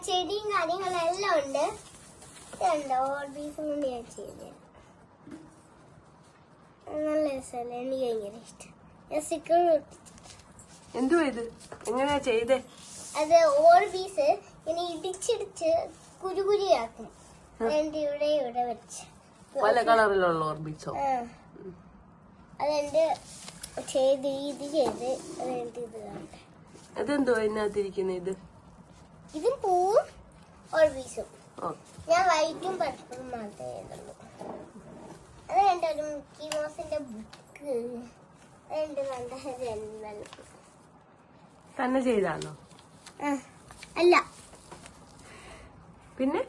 ചെടിയും കാര്യങ്ങളെല്ലാം ഉണ്ട്. ഇതുണ്ടോ ഓർബീസും കൊണ്ട് ഞാൻ ചെയ്ത് നല്ല രസമല്ലേ? എനിക്ക് ഭയങ്കര ഇഷ്ടം. ഞാൻ സ്റ്റിക്കർ എന്തുവാ ഇത്? എങ്ങനെയാ ചെയ്തേ? അത് ഓർബീസ് ഇങ്ങനെ ഇടിച്ചിടിച്ച് കുരുകുരിയാക്കും. ഇവിടെ ഇവിടെ വെച്ച് പല കളറിലുള്ള ഓർബിറ്റ്സോ? അതെന്റെ ചെയ്ത് ഇത് ചെയ്ത് അതെന്റെ ഇത് കാണട്ടെ. അതെന്തോ അതിനകത്തിരിക്കുന്ന ഇത്? ഇതും പൂവും ഓർബീസും. ഞാൻ വൈറ്റും പർപ്പിളും മാത്രമേ എഴുതുള്ളൂ. അത് കണ്ട ഒരു മിക്കി മൗസിന്റെ ബുക്ക്. അതെന്റെ കണ്ട ജനൽപ്പ് തന്നെ ചെയ്താണോ? അല്ല, പിന്നെ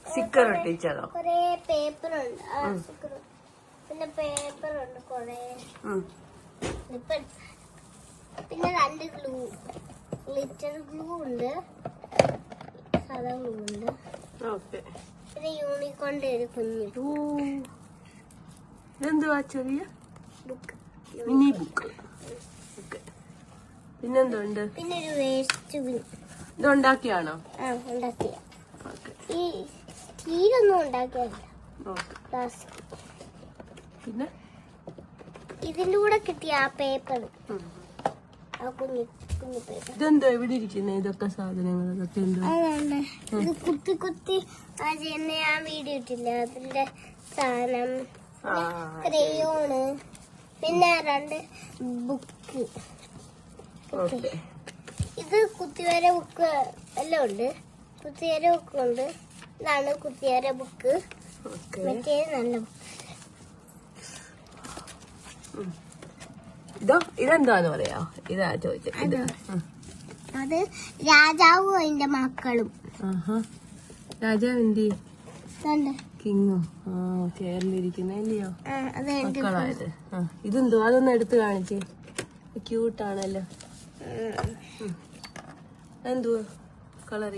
സ്റ്റിക്കർ ഒട്ടിച്ചതോ? കൊറേ പേപ്പറുണ്ട്. പിന്നെ പേപ്പറുണ്ട് കൊറേ. പിന്നെ 2 ഗ്ലൂ, ഗ്ലിറ്റർ ഗ്ലൂ ഉണ്ട്, സാധാ ഗ്ലൂ ഉണ്ട്. പിന്നെ യൂണിക്കോണിന്റെ ഒരു കുഞ്ഞു ഇതെന്തുവാ? ചെറിയ ബുക്ക്, മിനി ബുക്ക്. പിന്നെന്തുണ്ട്? പിന്നെ ഒരു വേസ്റ്റ് ബിൻ. ഇതുണ്ടാക്കിയാണോ? ഉണ്ടാക്കിയ. ഈ സ്റ്റീലൊന്നും ഉണ്ടാക്കിയല്ല, പ്ലാസ്റ്റിക്. പിന്നെ ഇതിന്റെ കൂടെ കിട്ടിയ ആ പേപ്പർ, ആ കുഞ്ഞു കുഞ്ഞു പേപ്പർ. ഇതെന്തോ ഇവിടെ ഇരിക്കുന്നത്? ഇതൊക്കെ സാധനങ്ങൾ ഇതൊക്കെ എന്തോ? അതാണ് ഇത് കുത്തി കുത്തി ചെയ്യുന്ന ഞാൻ വീഡിയോ ഇട്ടില്ല. അതിന്റെ സാധനം, ക്രയോണ്, പിന്നെ 2 ബുക്ക്. ഇത് കുത്തിവര ബുക്ക് എല്ലാം ഉണ്ട്. കുത്തിവര ബുക്ക് ഉണ്ട്. ഇതാണ് കുത്തിവര ബുക്ക്. മറ്റേ നല്ല ബുക്ക്. ഇതെന്താന്ന് പറയാ? ഇതാ ചോദിച്ചത്. അത് രാജാവും അതിന്റെ മക്കളും. രാജാവ് എന്തി? കിങ്ങോ? ചേർന്നിരിക്കുന്നല്ലയോ മക്കളായത്? ഇതെന്തോ? അതൊന്ന് എടുത്ത് കാണിച്ചേ. ക്യൂട്ടാണല്ലോ. എന്തുവാ കളർ?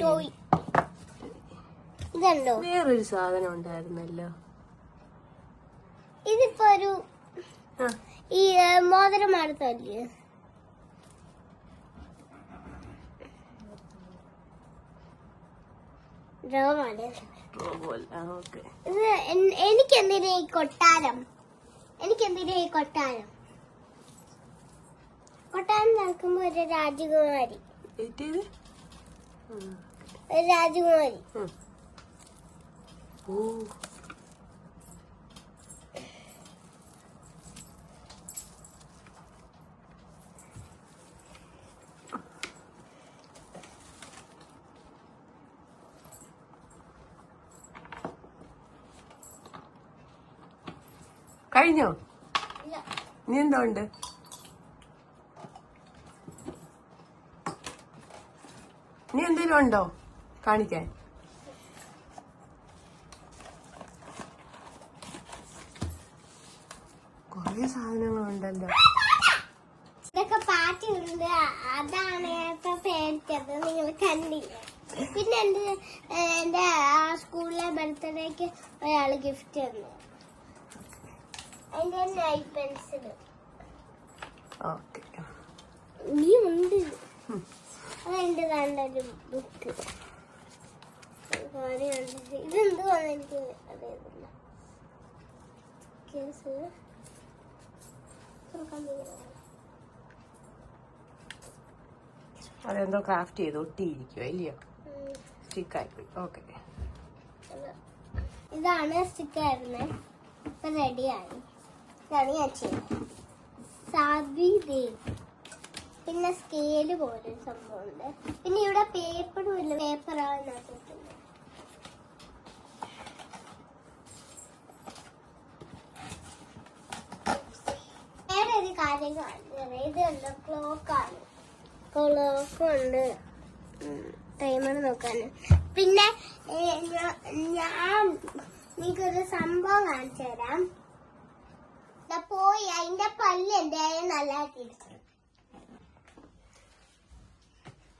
ഇതുണ്ടോ? വേറൊരു സാധനം ഉണ്ടായിരുന്നല്ലോ. ഇതിപ്പോ ഒരു ഈ മോതിരം അടുത്തല്ലേ? എനിക്കെന്തിനാ ഈ കൊട്ടാരം? കൊട്ടാരം നടക്കുമ്പോ ഒരു രാജകുമാരി. കഴിഞ്ഞോ? ഇനി എന്തോ ഉണ്ട്? ഇനി എന്തെങ്കിലും ഉണ്ടോ കാണിക്കാൻ? കൊറേ സാധനങ്ങളുണ്ടല്ലോ. ഇതൊക്കെ പാറ്റുണ്ട്. അതാണ് ഇപ്പൊ പേടിച്ചത്, നിങ്ങൾ കണ്ടില്ല. പിന്നെ എന്റെ സ്കൂളിലെ ബർത്ത്ഡേക്ക് ഒരാള് ഗിഫ്റ്റ് തന്നു. അതിന്റെ നൈറ്റ് പെൻസിൽ നീ ഉണ്ട്. അതെന്റെ നല്ലൊരു ബുക്ക്. ഇതെന്തുവാന്ന് എനിക്ക് അറിയത്തില്ല. കേസ് അതെന്തോ ക്രാഫ്റ്റ് ചെയ്ത് ഒട്ടിയിരിക്കുവോ? ഇല്ലയോ? സ്റ്റിക്കായി പോയി. ഓക്കെ, ഇതാണ് സ്റ്റിക്കായിരുന്നേ. ഇപ്പൊ റെഡിയായി. ഇതാണ് ഞാൻ ചെയ്തത്. സാബി ദേവ്. പിന്നെ സ്കെയില് പോലെ സംഭവമുണ്ട്. പിന്നെ ഇവിടെ പേപ്പറും ഇല്ല. പേപ്പറാണ് നട്ടിട്ടുണ്ട്. വേറെ ഒരു കാര്യം കാണിച്ചത്, ഇത് കണ്ടോ? ക്ലോക്കാണ്. ക്ലോക്കുണ്ട്, ടൈമർ നോക്കാന്. പിന്നെ ഞാൻ നിങ്ങൾക്കൊരു സംഭവം കാണിച്ചു തരാം. പോയി അതിന്റെ പല്ല് എന്തായാലും നല്ലതാക്കിയിരിക്കും.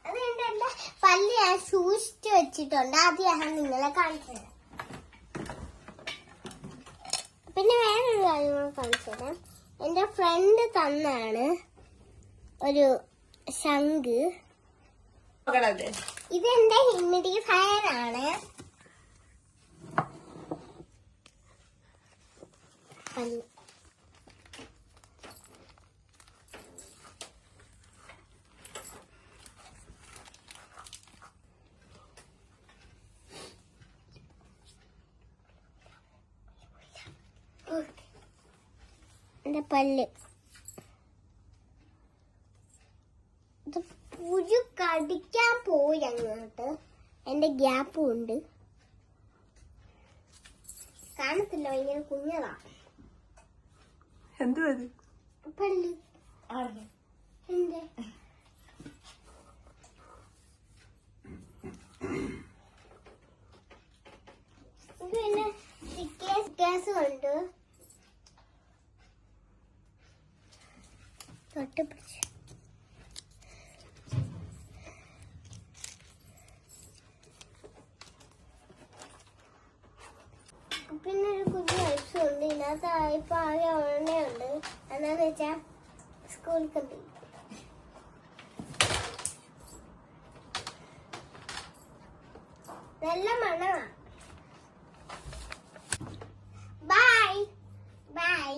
അതുകൊണ്ട് എന്റെ പല്ല് ഞാൻ സൂക്ഷിച്ചു വെച്ചിട്ടുണ്ട്. അത് ഞാൻ നിങ്ങളെ കാണിച്ചു തരാം. പിന്നെ വേറൊരു കാര്യം കാണിച്ചു തരാം. എന്റെ ഫ്രണ്ട് തന്നാണ് ഒരു ശംഖ്. ഇതെന്റെ ഹ്യൂമിഡിഫയർ ആണ്. പല്ല്. എന്റെ പല്ല്. ഇത് പുഴു കടിക്കാൻ പോയി അങ്ങോട്ട്. എന്റെ ഗ്യാപ്പും ഉണ്ട്. കാണത്തില്ല, ഭയങ്കര കുഞ്ഞതാ. എന്തുവാ ഇത്? പല്ല്. എന്റെ പിന്നെ ഗ്യാസ് ഉണ്ട്. തൊട്ട് പിടിച്ച് പിന്നെ ഒരു കുഞ്ഞു ഐസും ഉണ്ട്. ഇതിനകത്ത് ഇപ്പൊ ആകെ ഒരെണ്ണയുണ്ട്. എന്താന്ന് വെച്ചാ സ്കൂളിൽ കൊണ്ട് നല്ല മണമാ. Bye bye.